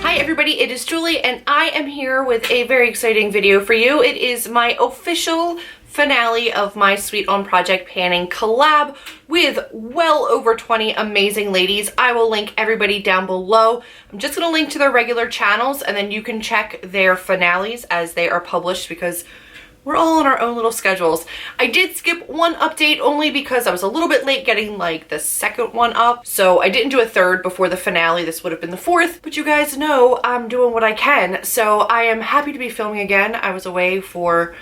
Hi everybody, it is Julie and I am here with a very exciting video for you. It is my official finale of my Sweet On Project panning collab with well over 20 amazing ladies. I will link everybody down below. I'm just going to link to their regular channels and then you can check their finales as they are published because we're all on our own little schedules. I did skip one update only because I was a little bit late getting like the second one up. So I didn't do a third before the finale. This would have been the fourth, but you guys know I'm doing what I can. So I am happy to be filming again. I was away for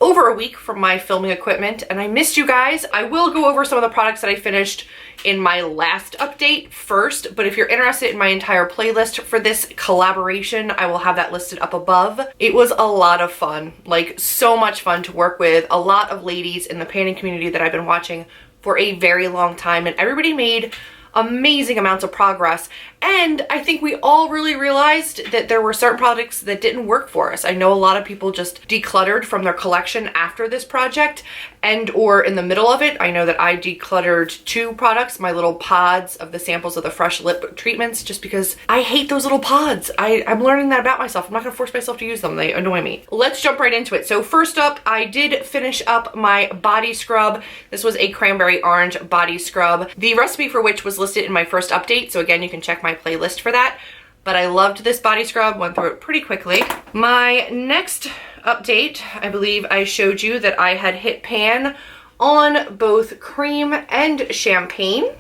over a week from my filming equipment and I missed you guys. I will go over some of the products that I finished in my last update first, but if you're interested in my entire playlist for this collaboration, I will have that listed up above. It was a lot of fun, like so much fun to work with a lot of ladies in the panning community that I've been watching for a very long time, and everybody made amazing amounts of progress. And I think we all really realized that there were certain products that didn't work for us. I know a lot of people just decluttered from their collection after this project and or in the middle of it. I know that I decluttered 2 products, my little pods of the samples of the fresh lip treatments, just because I hate those little pods. I'm learning that about myself. I'm not gonna force myself to use them. They annoy me. Let's jump right into it. So first up, I did finish up my body scrub. This was a cranberry orange body scrub, the recipe for which was listed in my first update. So again, you can check my playlist for that. But I loved this body scrub, went through it pretty quickly. My next update, I believe I showed you that I had hit pan on both cream and champagne.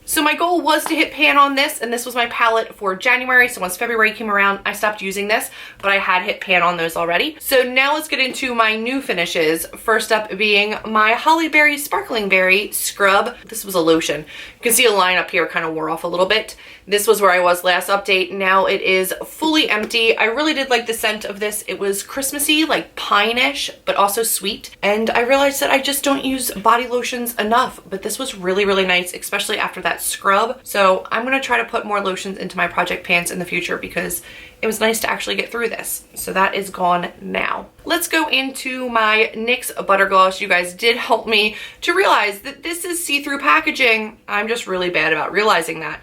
So my goal was to hit pan on this, and this was my palette for January. So once February came around, I stopped using this, but I had hit pan on those already. So now let's get into my new finishes. First up being my Holly Berry Sparkling Berry Scrub. This was a lotion. You can see a line up here kind of wore off a little bit. This was where I was last update. Now it is fully empty. I really did like the scent of this. It was Christmassy, like pine-ish, but also sweet. And I realized that I just don't use body lotions enough, but this was really, really nice, especially after that scrub. So I'm gonna try to put more lotions into my project pans in the future because it was nice to actually get through this. So that is gone now. Let's go into my NYX Butter Gloss. You guys did help me to realize that this is see-through packaging. I'm just really bad about realizing that.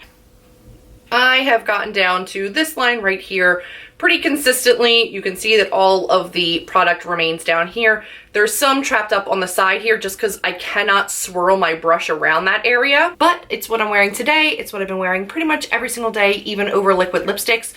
I have gotten down to this line right here pretty consistently. You can see that all of the product remains down here. There's some trapped up on the side here just because I cannot swirl my brush around that area, but it's what I'm wearing today. It's what I've been wearing pretty much every single day, even over liquid lipsticks.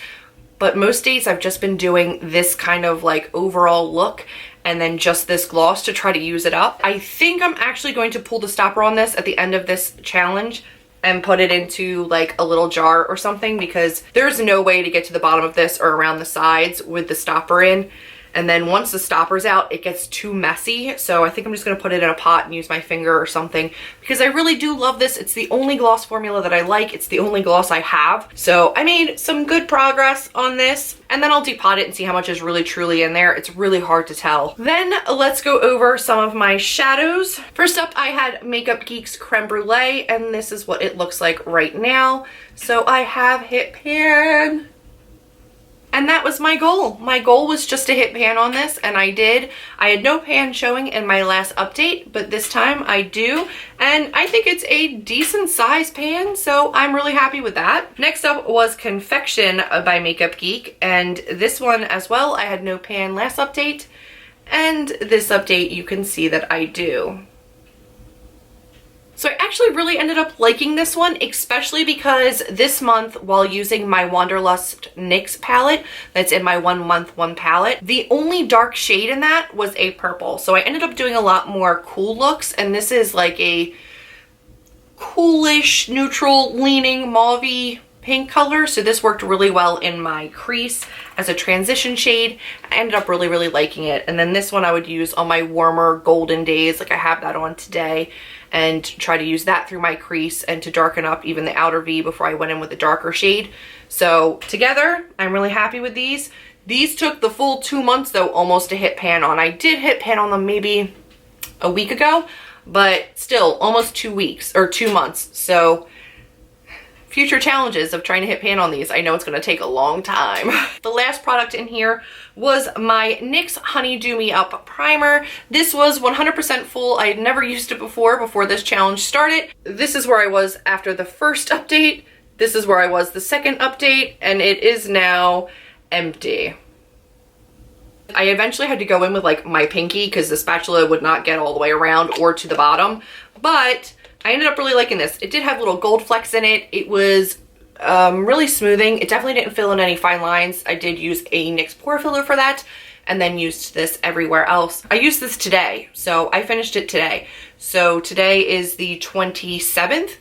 But most days I've just been doing this kind of like overall look and then just this gloss to try to use it up. I think I'm actually going to pull the stopper on this at the end of this challenge and put it into like a little jar or something because there's no way to get to the bottom of this or around the sides with the stopper in. And then once the stopper's out, it gets too messy. So I think I'm just gonna put it in a pot and use my finger or something because I really do love this. It's the only gloss formula that I like. It's the only gloss I have. So I made some good progress on this and then I'll depot it and see how much is really truly in there. It's really hard to tell. Then let's go over some of my shadows. First up, I had Makeup Geek's Creme Brulee and this is what it looks like right now. So I have hit pan. And that was my goal. My goal was just to hit pan on this, and I did. I had no pan showing in my last update, but this time I do. And I think it's a decent size pan, so I'm really happy with that. Next up was Confection by Makeup Geek, and this one as well, I had no pan last update. And this update, you can see that I do. So I actually really ended up liking this one, especially because this month, while using my Wanderlust NYX palette, that's in my 1 month 1 palette, the only dark shade in that was a purple. So I ended up doing a lot more cool looks, and this is like a coolish, neutral leaning mauve-y pink color. So this worked really well in my crease as a transition shade. I ended up really, really liking it. And then this one I would use on my warmer golden days, like I have that on today, and try to use that through my crease and to darken up even the outer V before I went in with a darker shade. So together, I'm really happy with these. These took the full 2 months though almost to hit pan on. I did hit pan on them maybe a week ago, but still almost 2 weeks or 2 months. So future challenges of trying to hit pan on these. I know it's going to take a long time. The last product in here was my NYX HoneyDew Me Up primer. This was 100% full. I had never used it before this challenge started. This is where I was after the first update. This is where I was the second update, and it is now empty. I eventually had to go in with like my pinky because the spatula would not get all the way around or to the bottom, but I ended up really liking this. It did have little gold flecks in it. It was really smoothing. It definitely didn't fill in any fine lines. I did use a NYX pore filler for that and then used this everywhere else. I used this today, so I finished it today. So today is the 27th.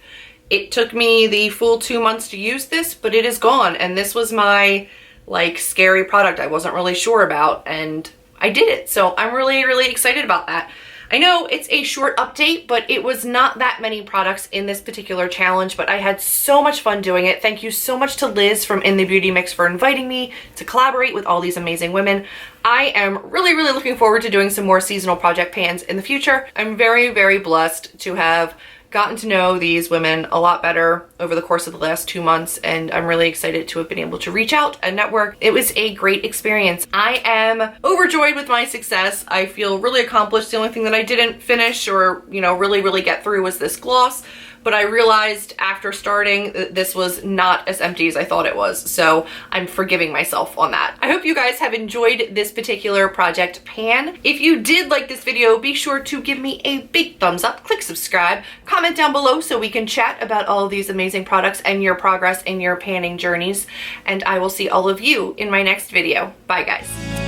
It took me the full 2 months to use this, but it is gone, and this was my like scary product I wasn't really sure about, and I did it. So I'm really, really excited about that. I know it's a short update, but it was not that many products in this particular challenge, but I had so much fun doing it. Thank you so much to Liz from In the Beauty Mix for inviting me to collaborate with all these amazing women. I am really, really looking forward to doing some more seasonal project pans in the future. I'm very, very blessed to have gotten to know these women a lot better over the course of the last 2 months, and I'm really excited to have been able to reach out and network. It was a great experience. I am overjoyed with my success. I feel really accomplished. The only thing that I didn't finish or, you know, really get through was this gloss, but I realized after starting that this was not as empty as I thought it was, so I'm forgiving myself on that. I hope you guys have enjoyed this particular project pan. If you did like this video, be sure to give me a big thumbs up, click subscribe, comment down below so we can chat about all of these amazing products and your progress in your panning journeys, and I will see all of you in my next video. Bye guys.